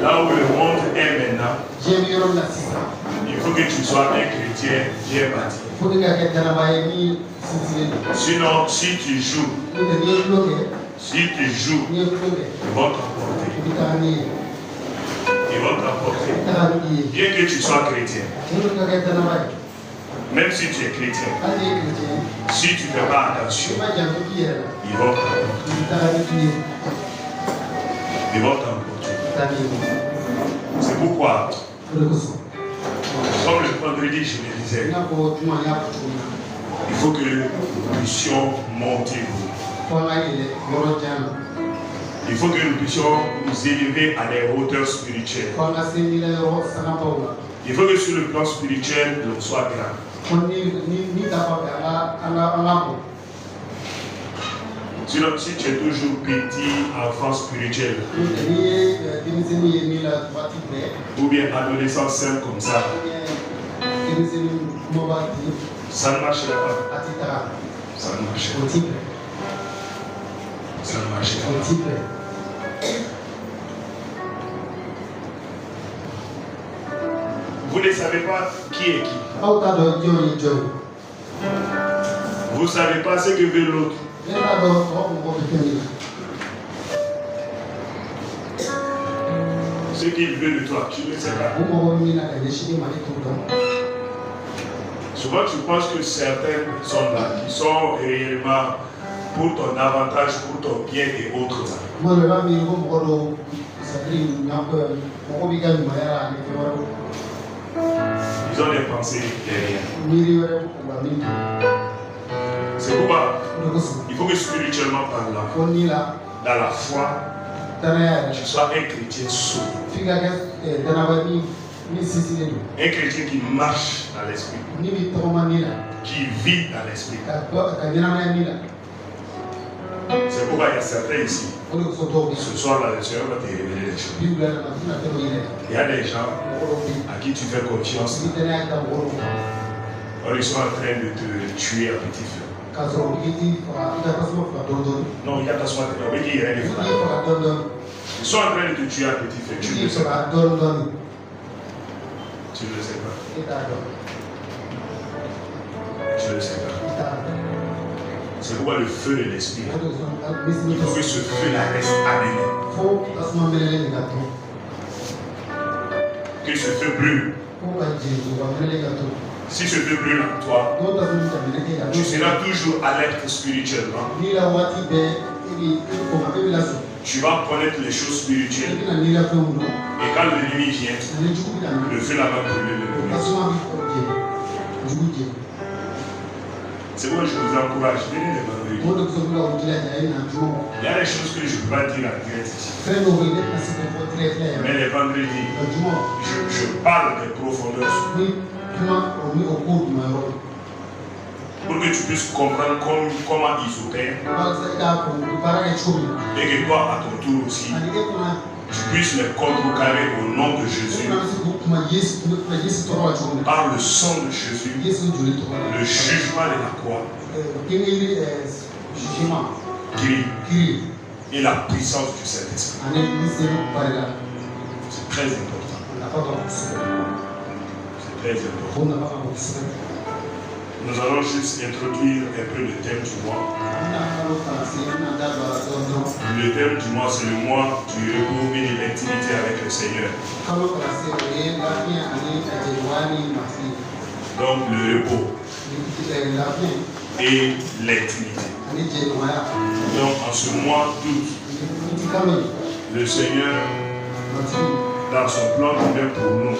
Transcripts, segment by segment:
Là où le monde est maintenant, il faut que tu sois un chrétien bien bâti. Sinon, si tu joues, ils vont t'emporter. Ils vont t'emporter. Bien que tu sois chrétien, même si tu es chrétien, si tu ne fais pas attention, ils vont t'emporter. Ils vont t'emporter. C'est pourquoi, comme le vendredi, je le disais, il faut que nous puissions monter. Il faut que nous puissions nous élever à des hauteurs spirituelles. Il faut que sur le plan spirituel, l'on soit grand. Sinon, si tu es toujours petit enfant spirituel, ou bien adolescent simple comme ça, ça ne marchera pas. Ça ne marchera pas. Ça ne marchera pas. Vous ne savez pas qui est qui. Vous ne savez pas ce que veut l'autre. Ce qu'il veut de toi, tu ne sais pas. Souvent tu penses que certaines personnes là qui sont réellement pour ton avantage, pour ton bien et autres là. Ils ont des pensées derrière. C'est pourquoi il faut que spirituellement parlant, dans la foi, tu sois un chrétien solide. Un chrétien qui marche dans l'esprit, qui vit dans l'esprit. C'est pourquoi il y a certains ici. Ce soir-là, le Seigneur va te révéler des choses. Il y a des gens à qui tu fais confiance. Or, ils sont en train de te tuer à petit feu. Non, il y a ta soirée. Ils sont en train de te tuer à petit feu. Tu ne le sais pas. Tu ne le sais pas. Tu ne le sais pas. C'est pourquoi le feu de l'esprit, il faut que ce feu-là reste amené. Que ce feu brûle. Si ce feu brûle en toi, tu seras toujours alerte spirituellement. Tu vas connaître les choses spirituelles. Et quand l'ennemi vient, le feu là va brûler le premier. C'est pourquoi je vous encourage, venez les vendredis. Il y a des choses que je ne peux pas dire en direct ici. Mais les vendredis, je parle des profondeurs. Pour que tu puisses comprendre comment ils opèrent. Et que toi, à ton tour aussi, tu puisses les contrecarrer au nom de Jésus. Par le sang de Jésus, le jugement de la croix, et la puissance du Saint-Esprit. C'est très important. C'est très important. Nous allons juste introduire un peu le thème du mois. Le thème du mois, c'est le mois du repos et de l'intimité avec le Seigneur. Donc le repos et l'intimité. Donc en ce mois d'août, le Seigneur, dans son plan divin pour nous,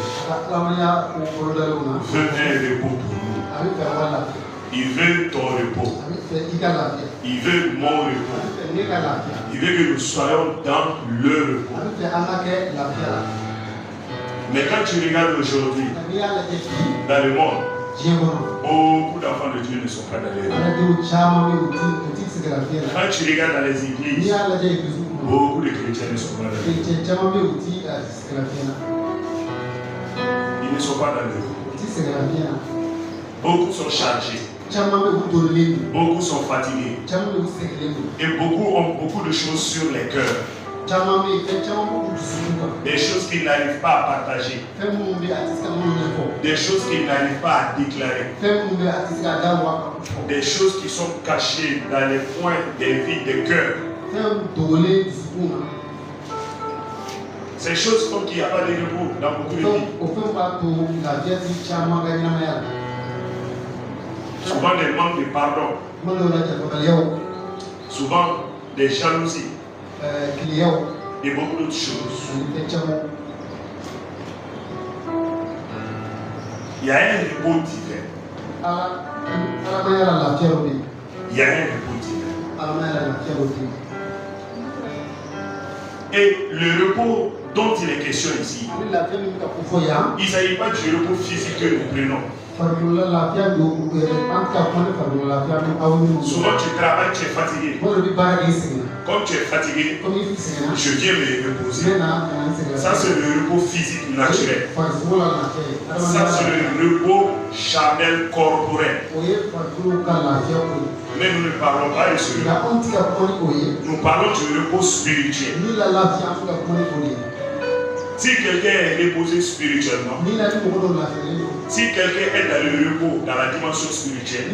veut un repos pour nous. Il veut ton repos. Il veut mon repos. Il veut que nous soyons dans le repos. Mais quand tu regardes aujourd'hui, dans le monde, beaucoup d'enfants de Dieu ne sont pas dans les églises. Quand tu regardes dans les églises, beaucoup de chrétiens ne sont pas dans les églises. Ils ne sont pas dans le repos. Beaucoup sont chargés. Beaucoup sont fatigués. Et beaucoup ont beaucoup de choses sur les cœurs. Des choses qu'il n'arrive pas à partager. Des choses qu'il n'arrive pas à déclarer. Des choses qui sont cachées dans les coins des vies des cœurs. Ces choses font qu'il n'y a pas de repos dans beaucoup de vies. Souvent des manques de pardon. Souvent des jalousies. Et beaucoup d'autres choses. Il y a un repos divin. Il y a un repos divin. Et le repos dont il est question ici, il ne s'agit pas du repos physique que nous prenons. Souvent tu travailles, tu es fatigué. Comme tu es fatigué, je viens me reposer. Ça c'est le repos physique naturel. Ça c'est le repos charnel corporel. Mais nous ne parlons pas de ce repos. Nous parlons du repos spirituel. Si quelqu'un est reposé spirituellement, si quelqu'un est dans le repos, dans la dimension spirituelle,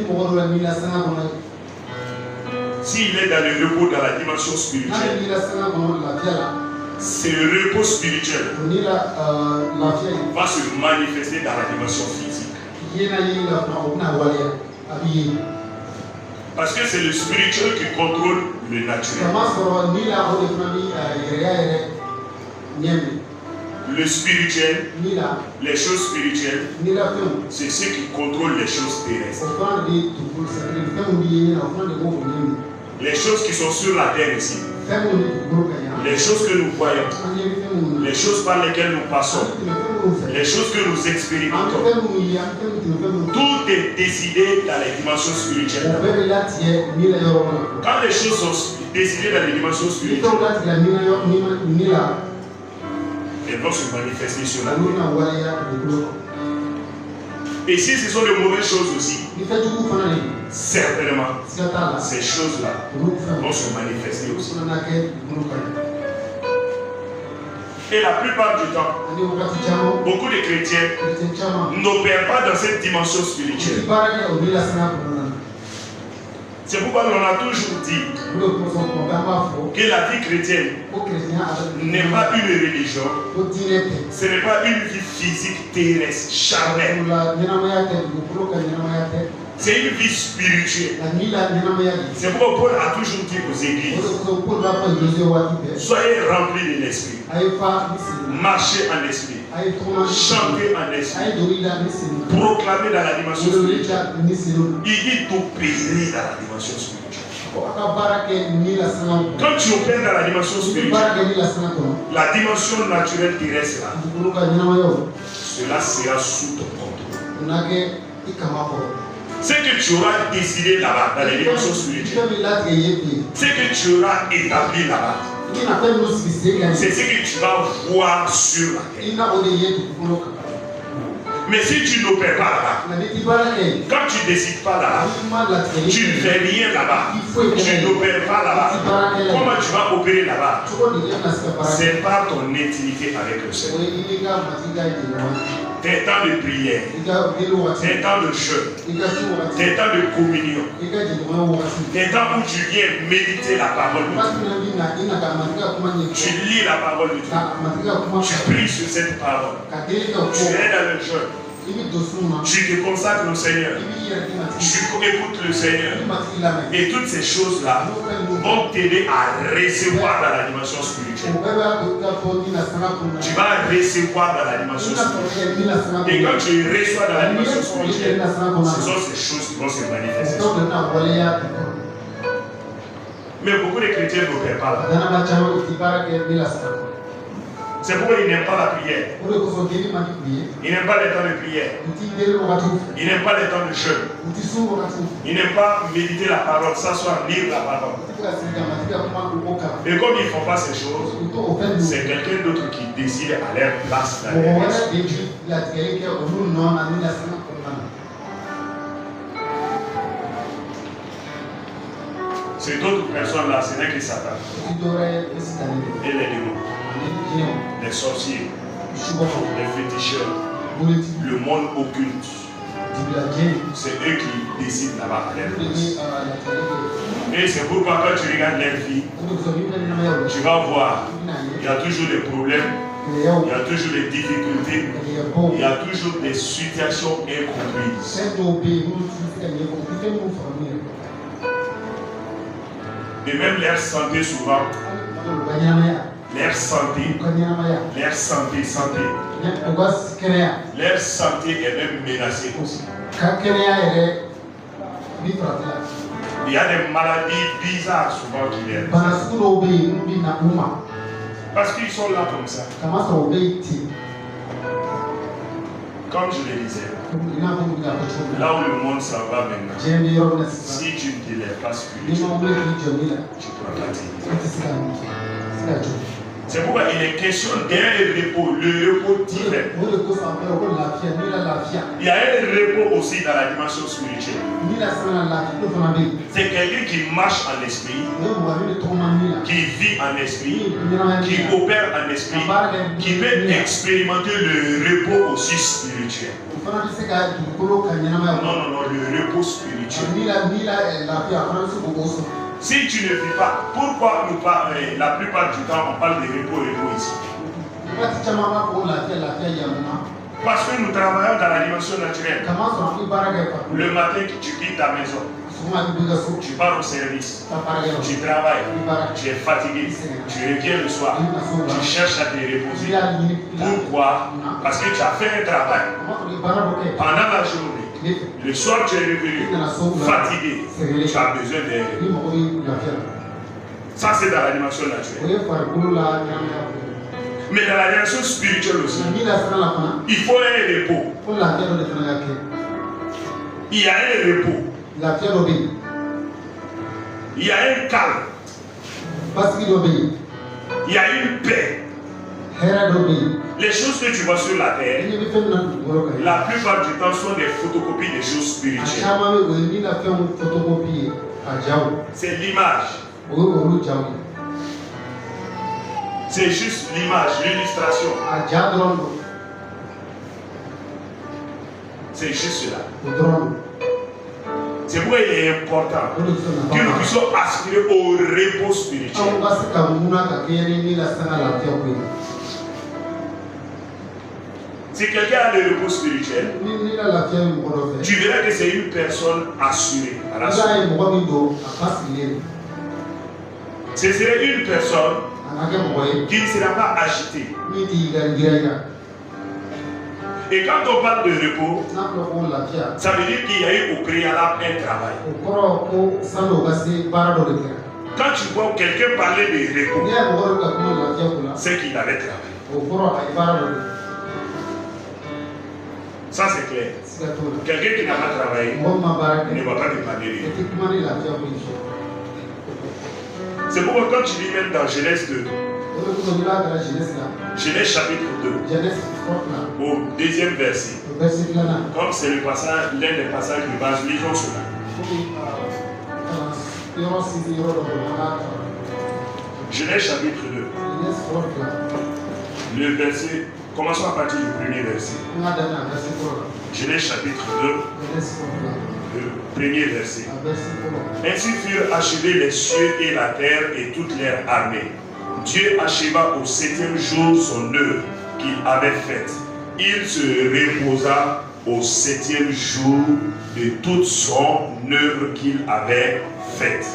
s'il est dans le repos, dans la dimension spirituelle, c'est le repos spirituel va se manifester dans la dimension physique. Parce que c'est le spirituel qui contrôle le naturel. Le spirituel, les choses spirituelles, c'est ce qui contrôle les choses terrestres. Les choses qui sont sur la terre ici, les choses que nous voyons, les choses par lesquelles nous passons, les choses que nous expérimentons, tout est décidé dans les dimensions spirituelles. Quand les choses sont décidées dans les dimensions spirituelles, elles vont se manifester sur la terre. Et si ce sont de mauvaises choses aussi, certainement, ces choses-là vont se manifester aussi. Et la plupart du temps, beaucoup de chrétiens n'opèrent pas dans cette dimension spirituelle. C'est pourquoi on a toujours dit que la vie chrétienne n'est pas une religion, ce n'est pas une vie physique terrestre, charnelle. C'est une vie spirituelle. C'est pourquoi Paul a toujours dit aux églises, soyez remplis de l'esprit, marchez en esprit, chantez en esprit, proclamez dans la dimension spirituelle. Il dit d'opérer dans la dimension spirituelle. Quand tu opères dans la dimension spirituelle, la dimension naturelle terrestre, cela sera sous ton contrôle. Ce que tu auras décidé là-bas, dans les dimensions spirituelles, ce que tu auras établi là-bas, c'est ce que tu vas voir sur la terre. Mais si tu n'opères pas là-bas, quand tu ne décides pas là-bas, tu ne fais rien là-bas, tu n'opères pas là-bas, comment tu vas opérer là-bas? C'est par ton intimité avec le Seigneur. Tes temps de prière, tes temps de jeûne, tes temps de communion, tes temps où tu viens méditer la parole de Dieu. Tu lis la parole de Dieu. Tu pries sur cette parole. Tu es dans le jeûne. Tu te consacres au Seigneur. Tu écoutes le Seigneur. Et toutes ces choses-là vont t'aider à recevoir dans la dimension spirituelle. Tu vas recevoir dans la dimension spirituelle. Et quand tu reçois dans la dimension spirituelle, ce sont ces choses qui vont se manifester. Mais beaucoup de chrétiens n'opèrent pas là. C'est pourquoi ils n'aiment pas la prière. Ils n'aiment pas les temps de prière. Ils n'aiment pas les temps de jeûne. Ils n'aiment pas méditer la parole, s'asseoir, lire la parole. Et comme ils ne font pas ces choses, c'est quelqu'un d'autre qui décide à leur place d'aller. Cette autre personne-là, ce n'est que Satan. Et les démons, les sorciers, les féticheurs, le monde occulte. C'est eux qui décident là-bas à leur place. Et c'est pourquoi quand tu regardes leur vie, tu vas voir, il y a toujours des problèmes, il y a toujours des difficultés, il y a toujours des situations incomprises. Et même leur santé souvent, leur santé est même menacée aussi. Il y a des maladies bizarres souvent qui les parce qu'ils sont là comme ça. Comme je le disais, là où le monde s'en va maintenant, si tu ne te lèves pas spirituellement, tu prends la tête. C'est pourquoi il est question d'un repos, le repos divin. Il y a un repos aussi dans la dimension spirituelle. C'est quelqu'un qui marche en esprit, qui vit en esprit, qui opère en esprit, qui peut expérimenter le repos aussi spirituel. Non, le repos spirituel. Si tu ne vis pas, pourquoi la plupart du temps on parle de repos ici? Parce que nous travaillons dans la dimension naturelle. Le matin, tu quittes ta maison, tu pars au service, tu travailles, tu es fatigué, tu reviens le soir, tu cherches à te reposer. Pourquoi? Parce que tu as fait un travail pendant la journée. Le soir, tu es revenu fatigué, tu as besoin d'aide. Ça, c'est dans la dimension naturelle. Mais dans la dimension spirituelle aussi, il faut un repos. Il y a un repos. Il y a un calme. Il y a une paix. Les choses que tu vois sur la terre, la plupart du temps sont des photocopies des choses spirituelles. C'est l'image. C'est juste l'image, l'illustration. C'est juste cela. C'est pourquoi il est important que nous puissions aspirer au repos spirituel. Si quelqu'un a le repos spirituel, tu verras que c'est une personne assurée. Ce serait une personne qui ne sera pas agitée. Et quand on parle de repos, ça veut dire qu'il y a eu au préalable un travail. Quand tu vois quelqu'un parler de repos, c'est qu'il avait travaillé. Ça c'est clair. Quelqu'un qui n'a pas travaillé ne va pas te parler de repos. C'est pourquoi quand tu lis même dans Genèse 2, Genèse chapitre 2, au deuxième verset, comme c'est le passage, l'un des passages de base, lisons cela. Genèse chapitre 2, le verset, commençons à partir du premier verset. Genèse chapitre 2, le premier verset. Ainsi furent achevés les cieux et la terre et toute leur armée. Dieu acheva au 7e jour son œuvre qu'il avait faite. Il se reposa au 7e jour de toute son œuvre qu'il avait faite.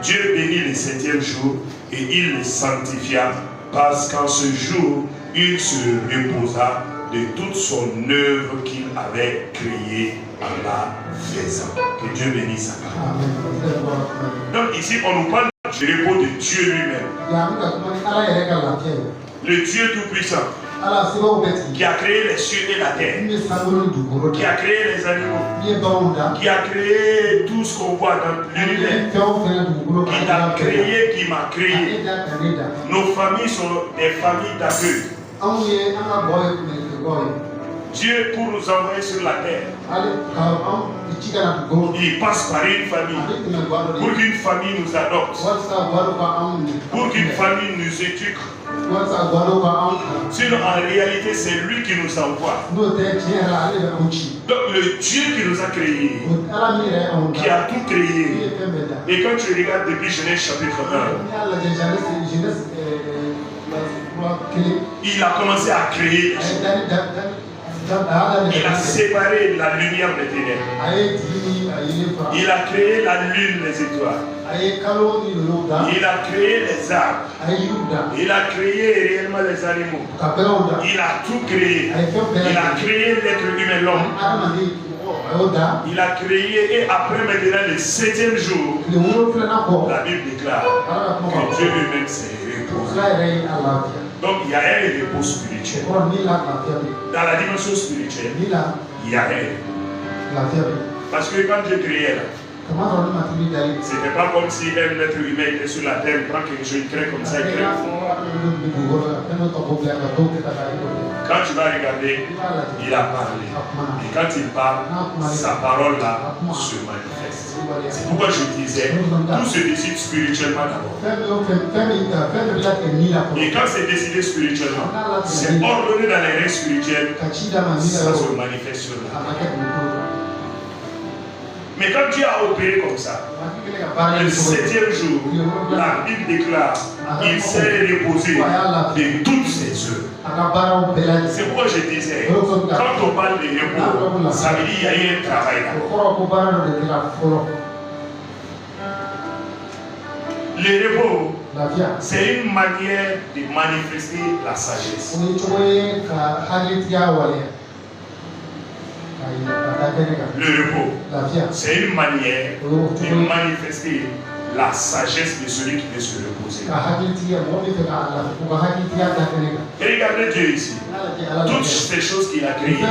Dieu bénit le 7e jour et il le sanctifia parce qu'en ce jour, il se reposa de toute son œuvre qu'il avait créée en la faisant. Que Dieu bénisse sa parole. Donc ici, on nous parle du repos de Dieu lui-même. Le Dieu tout-puissant qui a créé les cieux et la terre, qui a créé les animaux, qui a créé tout ce qu'on voit dans l'univers, qui t'a créé, qui m'a créé. Nos familles sont des familles d'accueil. Dieu, pour nous envoyer sur la terre, Il passe par une famille. Pour qu'une famille nous adopte. Pour qu'une famille nous éduque. Sinon, en réalité, c'est lui qui nous envoie. Donc, le Dieu qui nous a créés, qui a tout créé. Et quand tu regardes depuis Genèse chapitre 1, il a commencé à créer. Il a séparé la lumière des ténèbres. Il a créé la lune, les étoiles. Il a créé les arbres. Il a créé réellement les animaux. Il a tout créé. Il a créé l'être humain, l'homme. Il a créé et après maintenant le 7e jour, la Bible déclare que Dieu lui-même s'est reposé. Donc il y a un repos spirituel. Dans la dimension spirituelle, il y a un repos. Parce que quand Dieu créait là, c'était pas comme si un être humain était sur la terre, il prend quelque chose, il crée comme ça, il crée. Quand tu vas regarder, il a parlé. Et quand il parle, sa parole là se manifeste. C'est pourquoi je disais, tout se décide spirituellement d'abord. Et quand c'est décidé spirituellement, c'est ordonné dans les règles spirituelles, ça se manifeste sur la terre. Mais quand Dieu a opéré comme ça, le 7e jour, la Bible déclare qu'il s'est reposé de toutes ses œuvres. C'est pourquoi je disais, quand on parle de repos, ça veut dire qu'il y a eu un travail là. Le repos, c'est une manière de manifester la sagesse. Le repos, c'est une manière de manifester la sagesse de celui qui veut se reposer. Et regardez Dieu ici. Toutes ces choses qu'il a créées,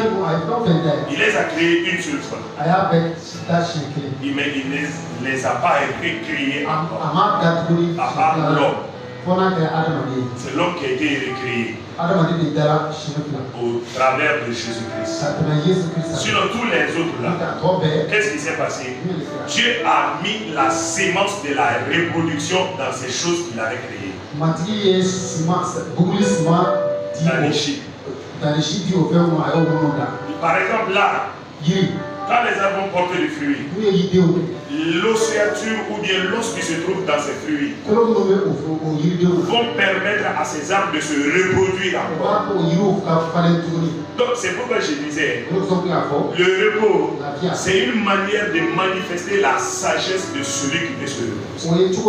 il les a créées une seule fois. Il ne les a pas créées encore. À part l'homme. C'est l'homme qui a été recréé au travers de Jésus-Christ. Sinon tous les autres là, qu'est-ce qui s'est passé? Dieu a mis la sémence de la reproduction dans ces choses qu'il avait créées. Par exemple là, quand les arbres vont porter des fruits, l'ossature ou bien l'os qui se trouve dans ces fruits vont permettre à ces arbres de se reproduire encore. Donc c'est pourquoi je disais, le repos, c'est une manière de manifester la sagesse de celui qui veut se reposer.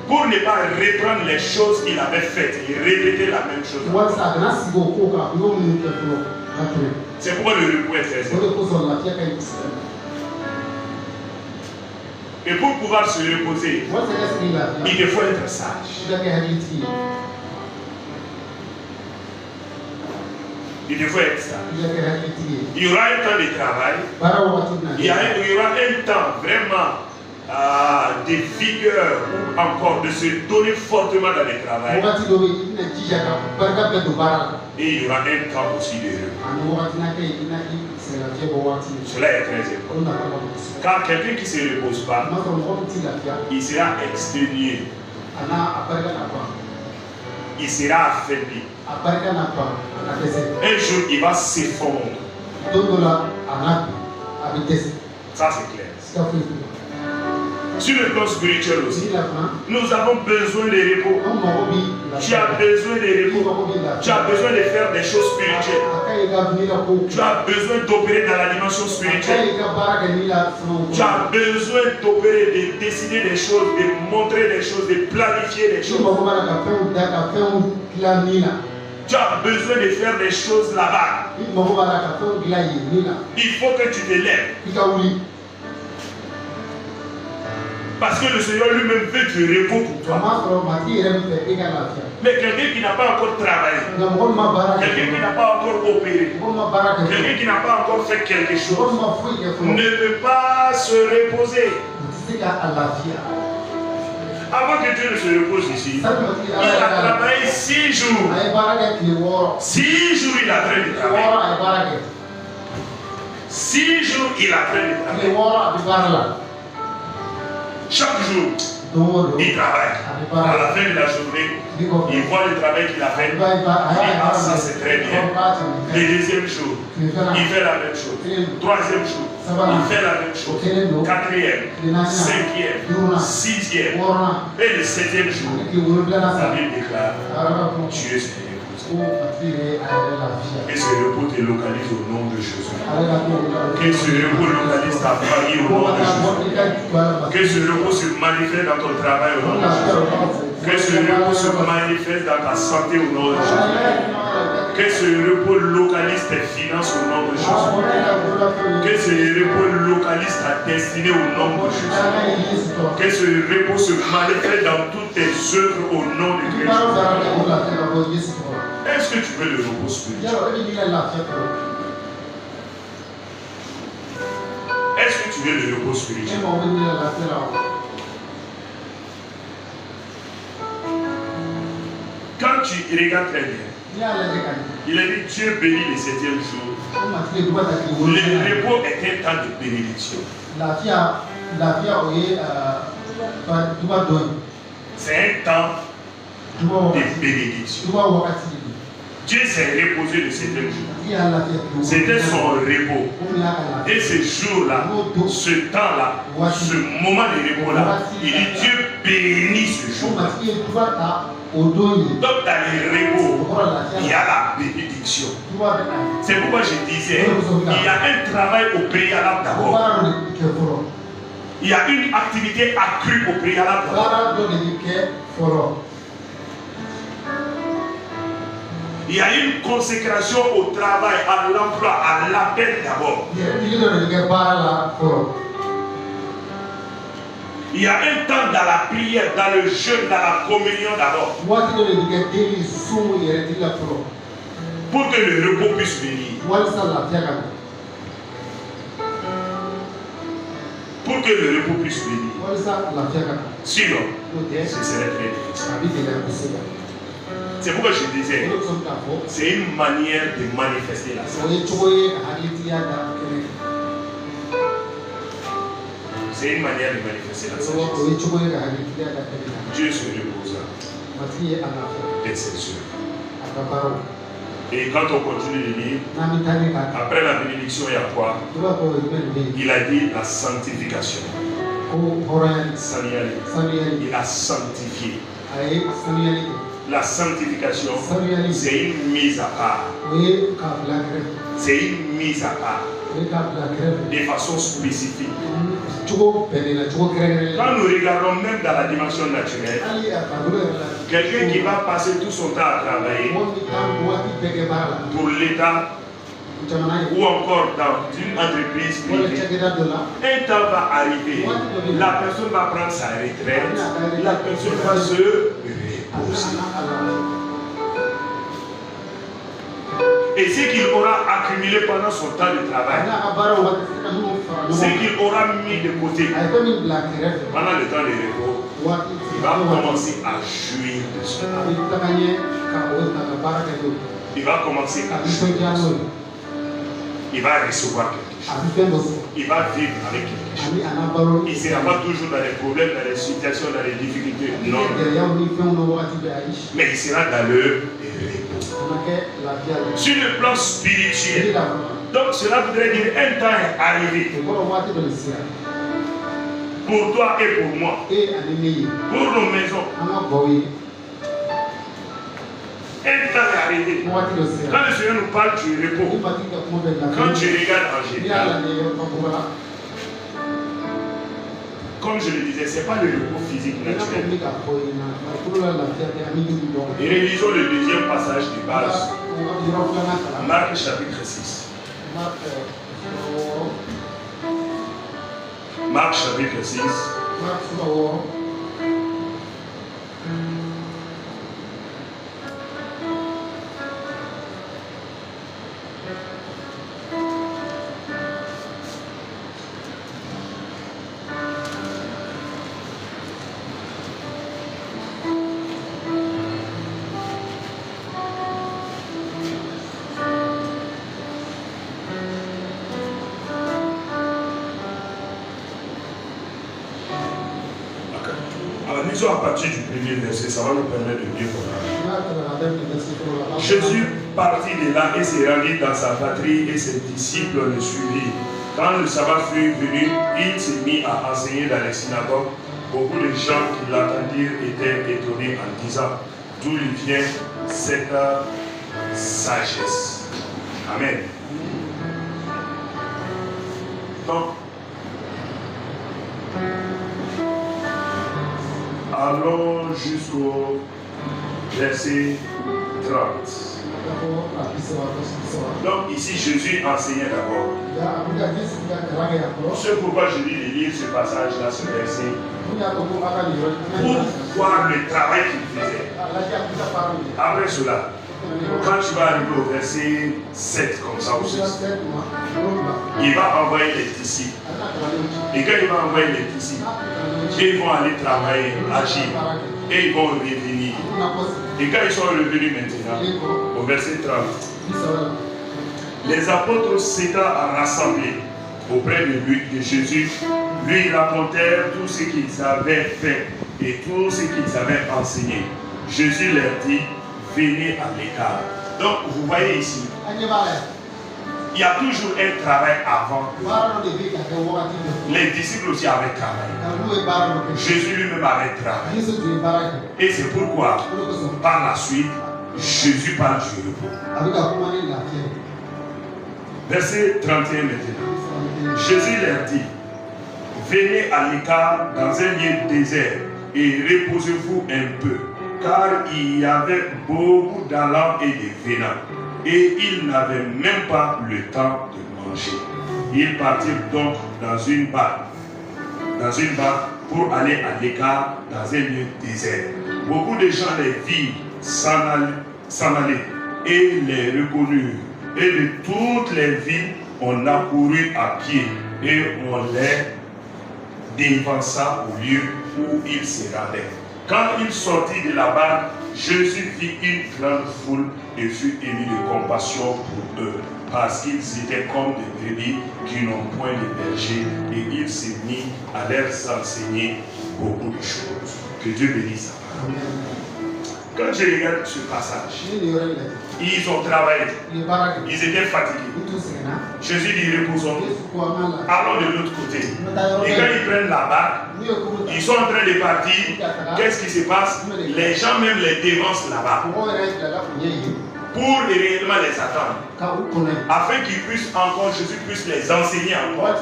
Pour ne pas reprendre les choses qu'il avait faites et répéter la même chose. C'est pourquoi le repos est très important. Et pour pouvoir se reposer, il te faut être sage. Il te faut être sage. Il y aura un temps de travail. Il y aura un temps vraiment de vigueur ou encore de se donner fortement dans le travail. Et il y aura un temps aussi de repos. Cela est très important. Car quelqu'un qui ne se repose pas, il sera exténué. Il sera affaibli. Un jour, il va s'effondrer. Ça, c'est clair. Sur le plan spirituel aussi, nous avons besoin de repos. Tu as besoin de repos. Tu as besoin de faire des choses spirituelles. Tu as besoin d'opérer dans la dimension spirituelle. Tu as besoin d'opérer, de décider des choses, de montrer des choses, de planifier des choses. Tu as besoin de faire des choses là-bas. Il faut que tu te lèves. Parce que le Seigneur lui-même veut du repos pour toi. Mais quelqu'un qui n'a pas encore travaillé, quelqu'un qui n'a pas encore opéré, quelqu'un qui n'a pas encore fait quelque chose, ne peut pas se reposer. Avant que Dieu ne se repose ici, il a travaillé 6 jours. 6 jours il a train de travailler. 6 jours il a train de travailler. Chaque jour, il travaille. À la fin de la journée, il voit le travail qu'il a fait. Il dit, ah, ça c'est très bien. Le deuxième jour, il fait la même chose. Troisième jour, il fait la même chose. Quatrième, cinquième, sixième. Et le septième jour, la Bible déclare, Dieu s'est reposé. Que ce repos te localise au nom de Jésus. Que ce repos localise ta famille au nom de Jésus. Que ce repos se manifeste dans ton travail au nom de Jésus. Que ce repos se manifeste dans ta santé au nom de Jésus. Que ce repos localise tes finances au nom de Jésus. Que ce repos localise ta destinée au nom de Jésus. Que ce repos se manifeste dans toutes tes œuvres au nom de Jésus. Est-ce que tu veux le repos spirituel? Est-ce que tu veux le repos spirituel? Quand tu regardes très bien, il a dit Dieu bénit le 7e jour. Le repos est un temps de bénédiction. C'est un temps de bénédiction. Dieu s'est reposé le 7e jour. C'était son repos. Et ce jour-là, ce temps-là, ce moment de repos-là, il dit Dieu bénit ce jour. Donc dans le repos, il y a la bénédiction. C'est pourquoi je disais, il y a un travail au préalable d'abord. Il y a une activité accrue au préalable d'abord. Il y a une consécration au travail, à l'emploi, à l'appel d'abord. Il y a un temps dans la prière, dans le jeûne, dans la communion d'abord. Pour que le repos puisse venir. Pour que le repos puisse venir. Sinon, ce serait très difficile. C'est pourquoi je disais, c'est une manière de manifester la sagesse. C'est une manière de manifester la sagesse. Dieu se reposa de ses œuvres. Et quand on continue de lire, après la bénédiction, il y a quoi? Il a dit la sanctification. Il a sanctifié. La sanctification, c'est une mise à part. C'est une mise à part. De façon spécifique. Quand nous regardons même dans la dimension naturelle, quelqu'un qui va passer tout son temps à travailler pour l'État ou encore dans une entreprise privée, un temps va arriver, la personne va prendre sa retraite, la personne va se reposer. Et ce qu'il aura accumulé pendant son temps de travail, ce qu'il aura mis de côté pendant le temps de repos, il va commencer à jouir de cela. Il va commencer à jouir de cela. Il va recevoir quelque chose. Il va vivre avec quelque chose. Il ne sera pas toujours dans les problèmes, dans les situations, dans les difficultés. Non. Mais il sera dans le repos. Sur le plan spirituel. Donc cela voudrait dire un temps est arrivé. Pour toi et pour moi. Pour nos maisons. Un temps est arrivé. Quand le Seigneur nous parle du repos, quand tu regardes en général, comme je le disais, ce n'est pas le repos physique naturel. Et révisons le deuxième passage de base. Marc chapitre 6. Marc chapitre 6. Lisons à partir du premier verset, ça va nous permettre de mieux comprendre. Jésus partit de là et se rendit dans sa patrie et ses disciples le suivirent. Quand le sabbat fut venu, il s'est mis à enseigner dans les synagogues. Beaucoup de gens qui l'attendirent étaient étonnés en disant d'où il vient cette sagesse. Amen. Donc, allons jusqu'au verset 30. Donc ici Jésus enseignait d'abord. C'est pourquoi je dis de lire ce passage-là, ce verset, pour voir le travail qu'il faisait. Après cela, quand tu vas arriver au verset 7 comme ça, il va envoyer les disciples. Et quand il va envoyer les disciples, ils vont aller travailler, agir. Et ils vont revenir. Et quand ils sont revenus maintenant, au verset 30, les apôtres s'étant rassemblés auprès de Jésus, lui racontèrent tout ce qu'ils avaient fait et tout ce qu'ils avaient enseigné. Jésus leur dit, venez à l'écart. Donc vous voyez ici, il y a toujours un travail avant. Les disciples aussi avaient travaillé. Jésus lui-même avait travaillé. Et c'est pourquoi, par la suite, Jésus parle du repos. Verset 31 maintenant. Jésus leur dit, venez à l'écart dans un lieu désert et reposez-vous un peu, car il y avait beaucoup d'allants et de venants. Et ils n'avaient même pas le temps de manger. Ils partirent donc dans une barque pour aller à l'écart dans un lieu désert. Beaucoup de gens les virent s'en aller et les reconnurent. Et de toutes les villes, on accourut à pied et on les dévança au lieu où ils se rendaient. Quand il sortit de la barque, Jésus vit une grande foule et fut ému de compassion pour eux, parce qu'ils étaient comme des brebis qui n'ont point de berger, et il s'est mis à leur enseigner beaucoup de choses. Que Dieu bénisse sa parole. Quand je regarde ce passage, ils ont travaillé, ils étaient fatigués. Jésus dit reposons-nous. Allons de l'autre côté. Et quand ils prennent la barque, ils sont en train de partir. Qu'est-ce qui se passe? Les gens même les dévancent là-bas pour réellement les attendre, afin qu'ils puissent encore, Jésus puisse les enseigner encore,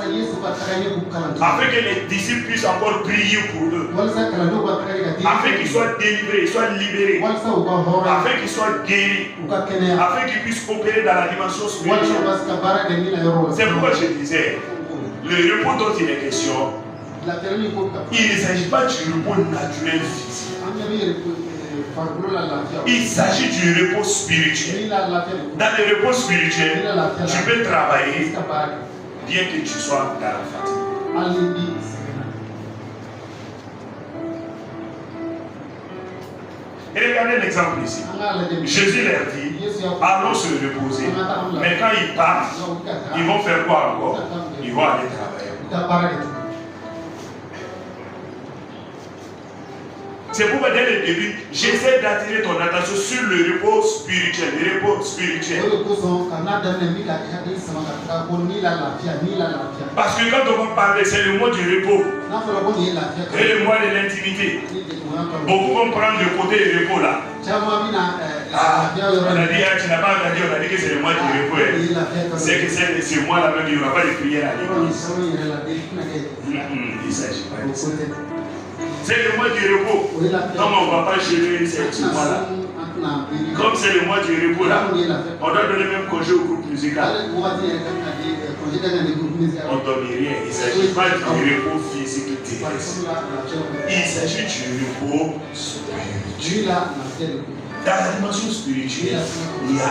afin que les disciples puissent encore prier pour eux, afin qu'ils soient délivrés, soient libérés, afin qu'ils soient guéris, afin qu'ils puissent opérer dans la dimension spirituelle. C'est pourquoi je disais, le repos dont il est question, il ne s'agit pas du repos naturel physique. Il s'agit du repos spirituel. Dans le repos spirituel, tu peux travailler bien que tu sois dans la fatigue. Et regardez l'exemple ici. Jésus leur dit, allons se reposer. Mais quand ils partent, ils vont faire quoi encore? Ils vont aller travailler. C'est pourquoi dès le début, j'essaie d'attirer ton attention sur le repos spirituel. Le repos spirituel. Parce que quand on va parler, c'est le mois du repos. Et le mois de l'intimité. Beaucoup vont prendre le côté du repos là. On a dit, tu n'as pas entendu, on a dit que c'est le mois du repos. C'est que c'est ce mois là même, il n'y aura pas de prière à l'église. Il ne s'agit pas de ça. C'est le mois du repos. Comme on ne va pas gérer ce mois-là. Comme c'est le mois du repos là, on doit donner même congé au groupe musical. On ne donne rien. Il ne s'agit pas du repos physique terrestre. Il s'agit du repos spirituel. Dans la dimension spirituelle, il y a un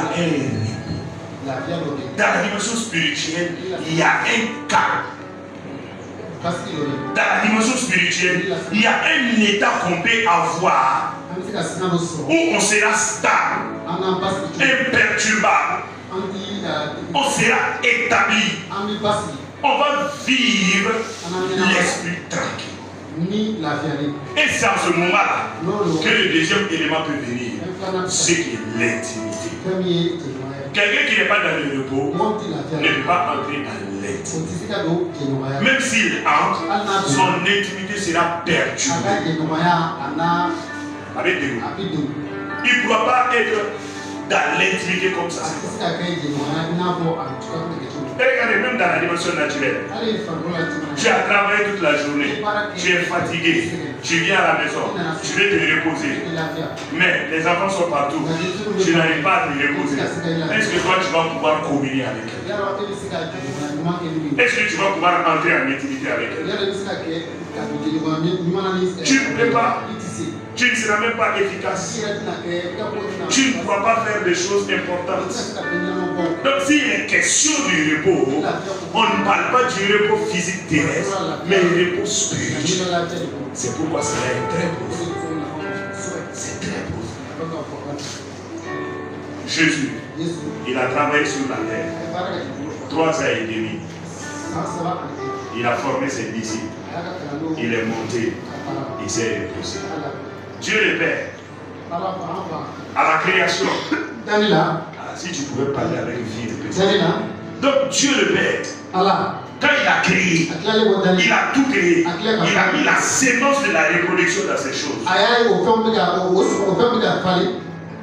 repos. Dans la dimension spirituelle, il y a un cadre. Dans la dimension spirituelle, il y a un état qu'on peut avoir où on sera stable, imperturbable, on sera établi, on va vivre l'esprit tranquille. Et c'est en ce moment-là que le deuxième élément peut venir, c'est qui est l'intimité. Quelqu'un qui n'est pas dans le repos ne peut pas entrer dans l'intimité. Même s'il entre, son intimité sera perturbée. Avec des mots. Il ne pourra pas être dans l'intimité comme ça. Et regardez, même dans la dimension naturelle, tu as travaillé toute la journée, tu es fatigué, tu viens à la maison, tu veux te reposer, mais les enfants sont partout, tu n'arrives pas à te reposer. Est-ce que toi tu vas pouvoir communier avec eux? Est-ce que tu vas pouvoir entrer en intimité avec eux? Tu ne peux pas. Tu ne seras même pas efficace. Tu ne pourras pas faire des choses importantes. Donc s'il est question du repos, on ne parle pas du repos physique terrestre, mais du repos spirituel. C'est pourquoi cela est très profond. C'est très profond. Jésus, il a travaillé sur la terre 3 ans et demi. Il a formé ses disciples. Il est monté. Il s'est reposé. Dieu le Père, à la création, si tu pouvais parler avec une fille de personne. Donc Dieu le Père, quand il a créé, il a tout créé, il a mis la sémence de la reproduction dans ces choses.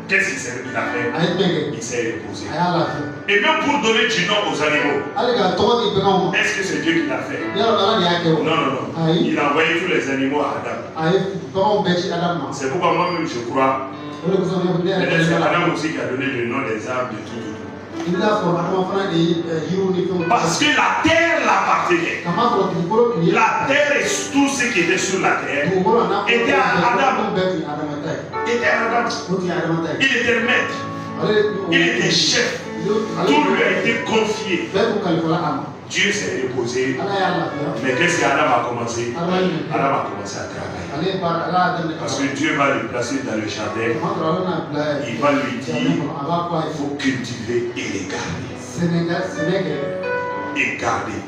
Qu'est-ce qu'il a fait? Il s'est reposé. Et même pour donner du nom aux animaux, est-ce que c'est Dieu qui l'a fait? Non, non, non. Il a envoyé tous les animaux à Adam. C'est pourquoi moi-même je crois. Peut-être c'est Adam aussi qui a donné le nom des arbres de tout. Parce que la terre l'appartenait. La terre et tout ce qui était sur la terre était à Adam. Il était maître. Il était chef. Tout lui a été confié. Dieu s'est reposé. Mais qu'est-ce qu'Adam a commencé? Adam a commencé à travailler. Parce que Dieu va le placer dans le jardin. Il va lui dire, il faut cultiver et les garder. Et garder.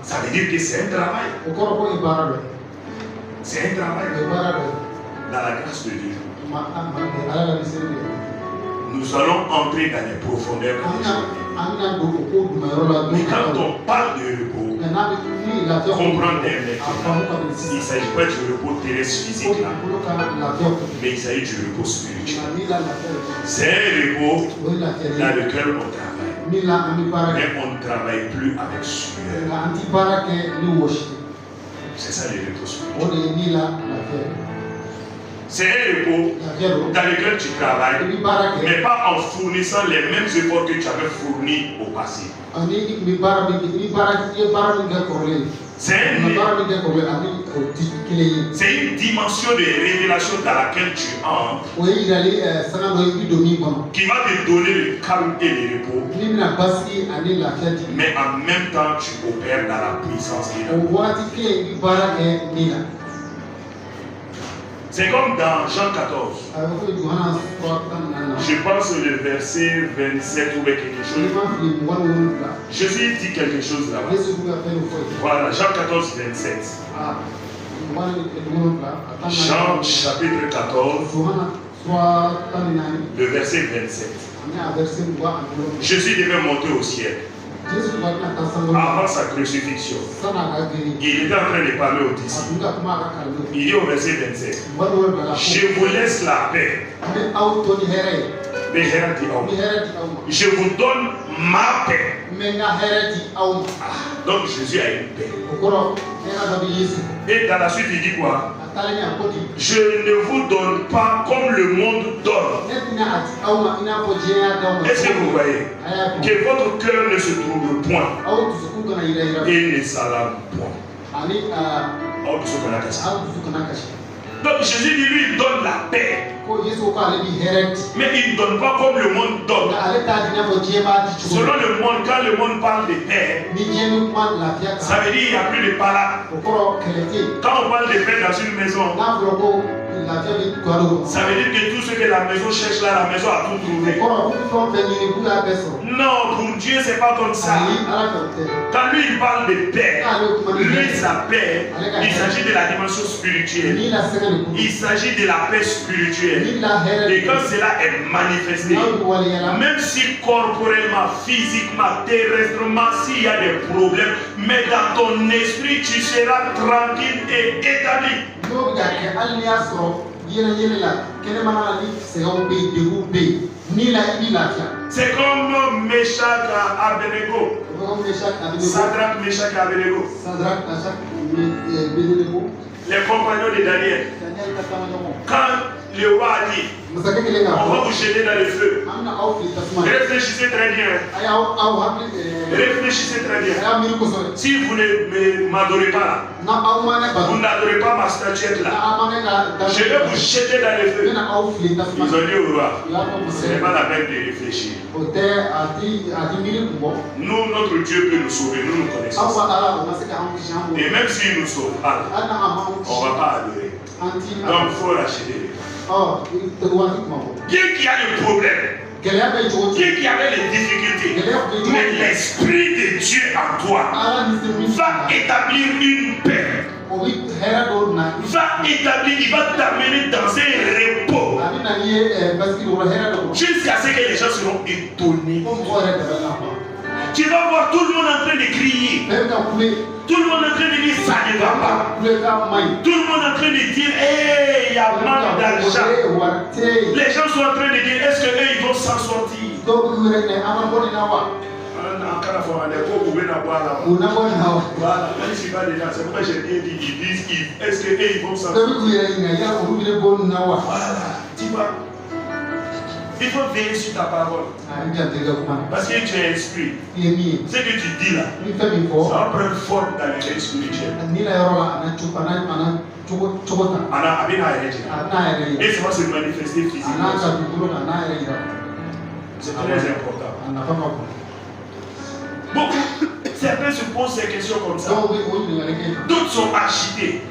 Ça veut dire que c'est un travail. C'est un travail. Dans la grâce de Dieu. Nous allons entrer dans les profondeurs. Mais quand on parle de repos, comprendre bien, il ne s'agit pas du repos terrestre physique là, mais il s'agit du repos spirituel. C'est un repos dans lequel on travaille, mais on ne travaille plus avec sueur. C'est ça le repos spirituel. C'est un repos dans lequel tu travailles, mais pas en fournissant les mêmes efforts que tu avais fournis au passé. C'est une dimension de révélation dans laquelle tu entres qui va te donner le calme et le repos, mais en même temps tu opères dans la puissance et la C'est comme dans Jean 14. Je pense le verset 27 ou quelque chose. Jésus dit quelque chose là-bas. Voilà, Jean 14, 27. Jean chapitre 14, le verset 27. Jésus devait monter au ciel. Avant sa crucifixion, il était en train de parler aux disciples. Il dit au verset 27, je vous laisse la paix. Je vous donne ma paix. Donc Jésus a une paix. Et dans la suite il dit quoi? Je ne vous donne pas comme le monde donne. Est-ce que vous voyez que votre cœur ne se trouble point et ne s'alarme point? Donc Jésus dit, lui, il donne la paix. Mais il ne donne pas comme le monde donne. Selon le monde, quand le monde parle de paix, ça veut dire qu'il n'y a plus de paix là. Quand on parle de paix dans une maison, Ça veut dire que tout ce que la maison cherche là, la maison a tout trouvé. Non, pour Dieu, c'est pas comme ça. Quand lui, il parle de paix, lui, sa paix, il s'agit de la dimension spirituelle. Il s'agit de la paix spirituelle. Et quand cela est manifesté, même si corporellement, physiquement, terrestrement, s'il y a des problèmes, mais dans ton esprit, tu seras tranquille et établi. C'est comme Meshach à Abednego. Sadrach, Meshach et Abednego. Les compagnons de Daniel. Quand le roi a dit, on va vous jeter dans le feu. Réfléchissez très bien. Réfléchissez très bien. Si vous ne m'adorez pas là, vous n'adorez pas ma statuette là, je vais vous jeter dans le feu. Ils ont dit au roi, ce n'est pas la peine de réfléchir. Nous, notre Dieu peut nous sauver, nous nous connaissons. Et même s'il nous sauve, on ne va pas adorer. Donc il faut racheter. Qui a le problème, qui avait les difficultés, mais l'Esprit de Dieu en toi va établir une paix. Va établir, il va t'amener dans un repos jusqu'à ce que les gens seront étonnés. Tu vas voir tout le monde en train de crier. Tout le monde en train de dire ça ne va pas. Tout le monde en train de dire hey, il y a manque d'argent. Les gens sont en train de dire est-ce qu'eux ils vont s'en sortir. Voilà, je ne suis pas dedans. C'est pourquoi j'ai bien dit ils disent est-ce qu'eux ils vont s'en sortir. Voilà, tu vois. Il faut veiller sur ta parole. Parce que tu es esprit. Ce que tu dis là, ça va prendre forme dans les règles spirituelles. Et ça va se manifester physiquement. C'est très important. Beaucoup, certains se posent ces questions comme ça. D'autres sont agités.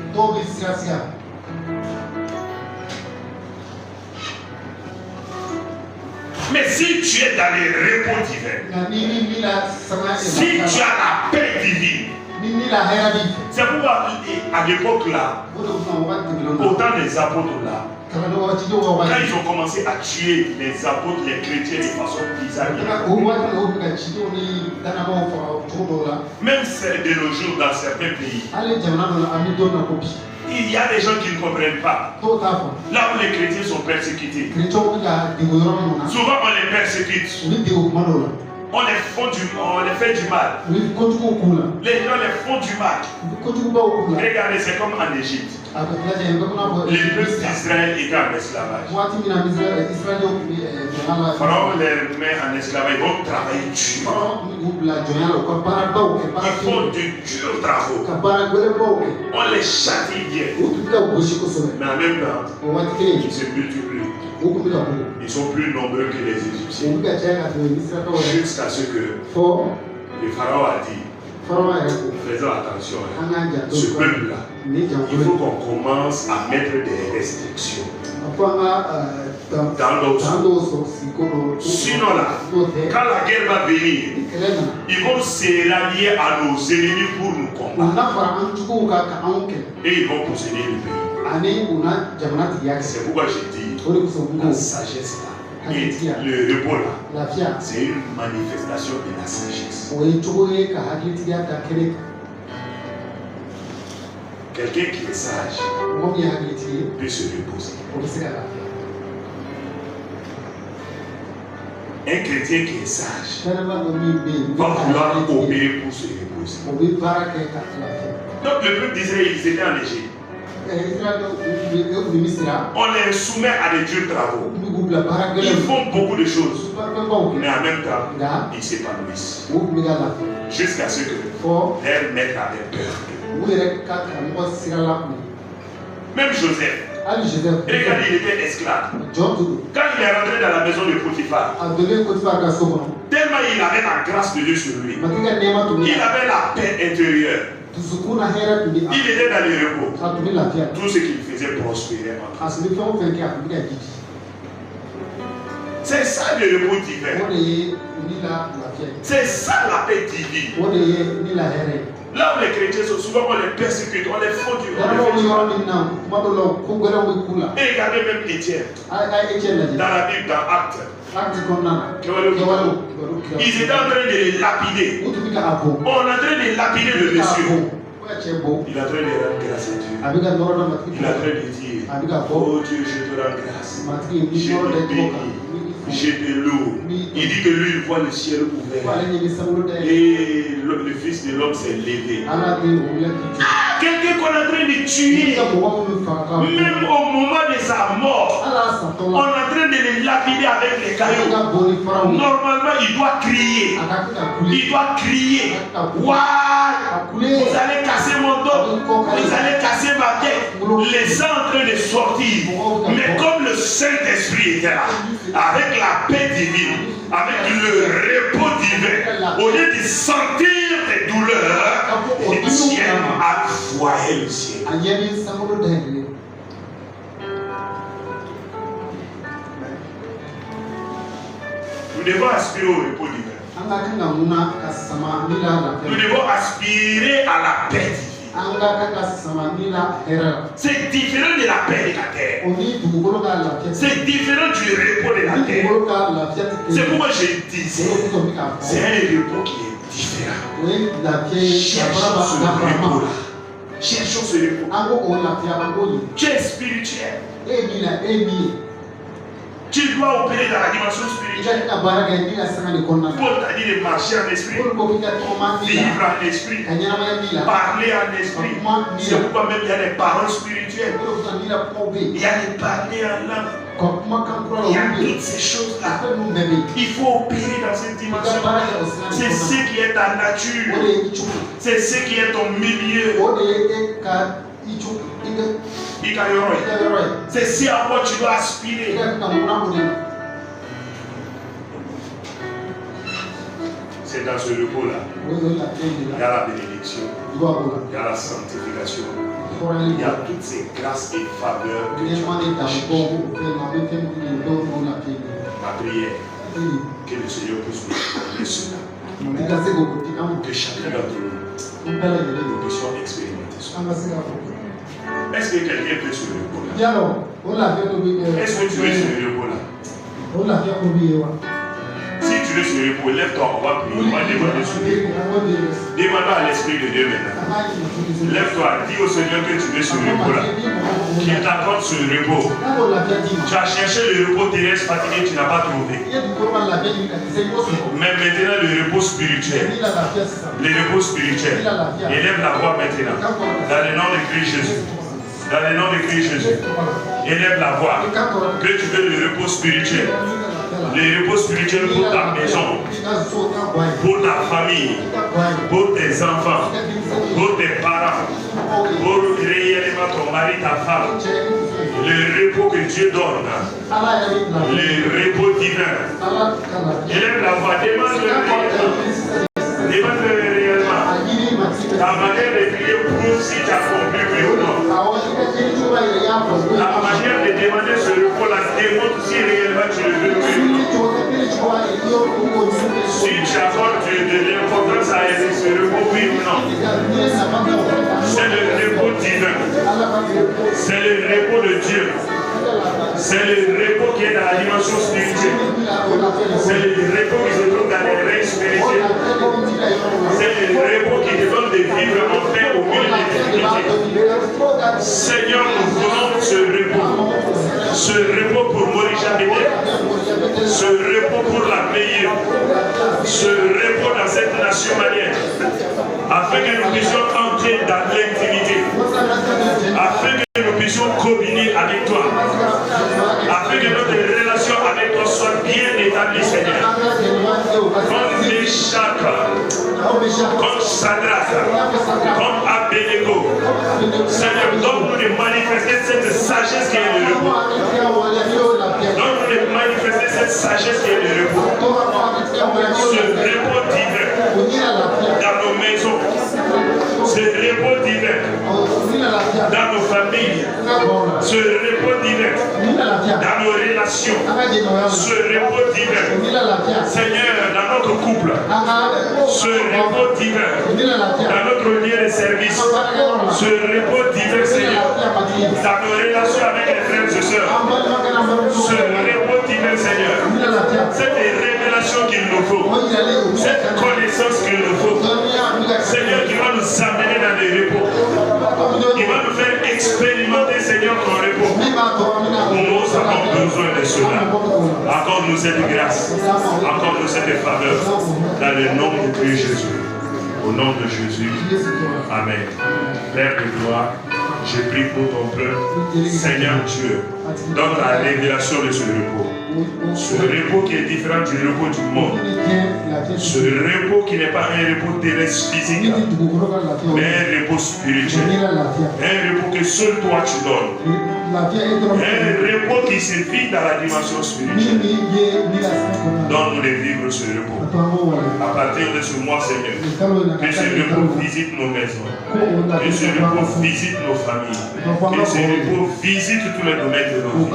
Mais si tu es dans les repos divins, si tu as la paix divine, c'est pourquoi à l'époque là, autant des apôtres là, quand ils ont commencé à tuer les apôtres, les chrétiens de façon bizarre, même de nos jours dans certains pays, il y a des gens qui ne comprennent pas. Là où les chrétiens sont persécutés, souvent on les persécute. On les fait du mal. Les gens les font du mal. Regardez, c'est comme en Égypte. Les peuples d'Israël étaient en esclavage. Pharaon les met en esclavage, ils vont travailler durement. Ils font de durs travaux. On les châtie bien. Mais en même temps, ils se multiplient. Ils sont plus nombreux que les Égyptiens. Jusqu'à ce que le Pharaon a dit, faisons attention, ce peuple-là, il faut qu'on commence à mettre des restrictions dans l'eau. Sinon là, quand la guerre va venir, ils vont se rallier à nos ennemis pour nous combattre. Et ils vont posséder le pays. C'est pourquoi j'ai dit, la sagesse là, et le repos là, c'est une manifestation de la sagesse. Quelqu'un qui est sage peut se reposer. Un chrétien qui est sage va vouloir obéir pour se reposer. Donc le peuple d'Israël, ils étaient en Égypte. On les soumet à des durs travaux. Ils font beaucoup de choses, mais en même temps, ils s'épanouissent. Jusqu'à ce que leur maître avait peur. Même Joseph, regardez, il était esclave. Quand il est rentré dans la maison de Potiphar, tellement il avait la grâce de Dieu sur lui, il avait la paix intérieure. Il était dans le repos. Tout ce qu'il faisait prospérait. C'est ça le repos divin. C'est ça la paix divine. Là où les chrétiens sont souvent, on les persécute, on les font du mal. Et regardez même Étienne. Dans la Bible, dans Actes. Ils étaient en train de les lapider. On est en train de lapider le monsieur. Il est en train de rendre grâce à Dieu. Il est en train de dire, oh Dieu, je te rends grâce. Je te bénis. J'ai de l'eau. Il dit que lui, il voit le ciel ouvert. Et le Fils de l'homme s'est levé. Quelqu'un qu'on est en train de tuer, même au moment de sa mort, on est en train de le lapider avec les cailloux. Normalement, il doit crier. Il doit crier. Waouh! Vous allez casser mon dos. Vous allez casser ma tête. Les sang en train de sortir. Mais comme le Saint-Esprit était là, avec la paix divine, avec le repos divin, au lieu de sentir des douleurs, le ciel a voyé le ciel. Nous devons aspirer au repos divin. Nous devons aspirer à la paix divine. C'est différent de la paix de la terre. C'est différent du repos de la terre. C'est pourquoi je disais, c'est un repos qui est différent. Cherchons ce repos-là. Cherchons ce repos. Tu es spirituel. Tu dois opérer dans la dimension spirituelle. Paul t'a dit de marcher en esprit, vivre en esprit, parler en esprit. C'est pourquoi même il y a des paroles spirituelles. Il y a des parler en langue. Il y a toutes ces choses-là. Il faut opérer dans cette dimension. C'est ce qui est ta nature. C'est ce qui est ton milieu. C'est ce à quoi tu dois aspirer. C'est dans ce repos-là. Il y a la bénédiction. Il y a la sanctification. Il y a toutes ces grâces et faveurs que tu as cherchées. Ma prière, que le Seigneur puisse nous donner cela. Que chacun d'entre nous puissions expérimenter cela. Est-ce que quelqu'un peut se repos-là? Est-ce que tu veux se repos-là? Si tu veux se repos, lève-toi, on va prier, on va demander ce repos. Demande à l'Esprit de Dieu maintenant. Lève-toi, dis au Seigneur que tu veux ce repos-là. Qu'il t'accorde ce repos. Tu as cherché le repos terrestre fatigué, tu n'as pas trouvé. Mais maintenant le repos spirituel. Le repos spirituel. Élève la voix maintenant. Dans le nom de Christ Jésus. Dans le nom de Christ Jésus. Élève la voix. Que tu veux le repos spirituel. Le repos spirituel pour ta maison, pour ta famille, pour tes enfants, pour tes parents, pour réellement ton mari, ta femme. Le repos que Dieu donne, le repos divin. Élève la voix, demande-le réellement. Ta manière de prier prouve si tu as compris ou non. La manière de demander ce repos-là démontre si réellement tu le veux. Si tu accordes de l'importance à ce repos, oui ou non. C'est le repos divin. C'est le repos de Dieu. C'est le repos qui est dans la dimension spirituelle. C'est le repos qui se trouve dans les règnes spirituels. C'est le repos qui te donne de vivre en paix au milieu des difficultés. Seigneur, nous voulons ce repos. Ce repos pour Maurice Bédé. Ce repos pour la pays. Ce repos dans cette nation malienne. Afin que nous puissions entrer dans l'intimité. Afin que nous puissions communier avec toi. Afin que notre relation avec toi soit bien établie, Seigneur. Comme Meshach, comme Shadrach, comme Abednego. Seigneur, donne-nous de manifester cette sagesse qui est le repos. Donne-nous de manifester cette sagesse qui est le repos. Ce repos divin dans nos maisons. Ce repos divin dans nos familles. Ce repos divin dans nos relations. Ce repos divin, Seigneur, dans notre couple. Ce repos divin dans notre lieu de service. Ce repos divin, Seigneur, dans nos relations avec les frères et sœurs. Ce repos divin, Seigneur, cette révélation qu'il nous faut, cette connaissance qu'il nous faut, Seigneur, qui va nous amener dans les repos, qui va nous faire expérimenter, Seigneur, ton repos. Nous avons besoin de cela. Accorde-nous cette grâce, accorde-nous cette faveur, dans le nom de Christ Jésus. Au nom de Jésus. Amen. Père de gloire, je prie pour ton peuple. Seigneur Dieu, donne la révélation de ce repos. Ce repos qui est différent du repos du monde. Ce repos qui n'est pas un repos terrestre physique, mais un repos spirituel. Un repos que seul toi tu donnes. Un repos qui se vit dans la dimension spirituelle. Donne-nous de vivre ce repos. À partir de ce mois, Seigneur, que ce repos visite nos maisons. Que ce repos visite nos familles. Que ce repos visite tous les domaines de nos vies.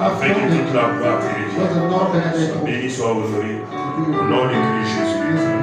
Afin que toute la gloire te revienne. Béni soit aujourd'hui. Au nom de Christ Jésus.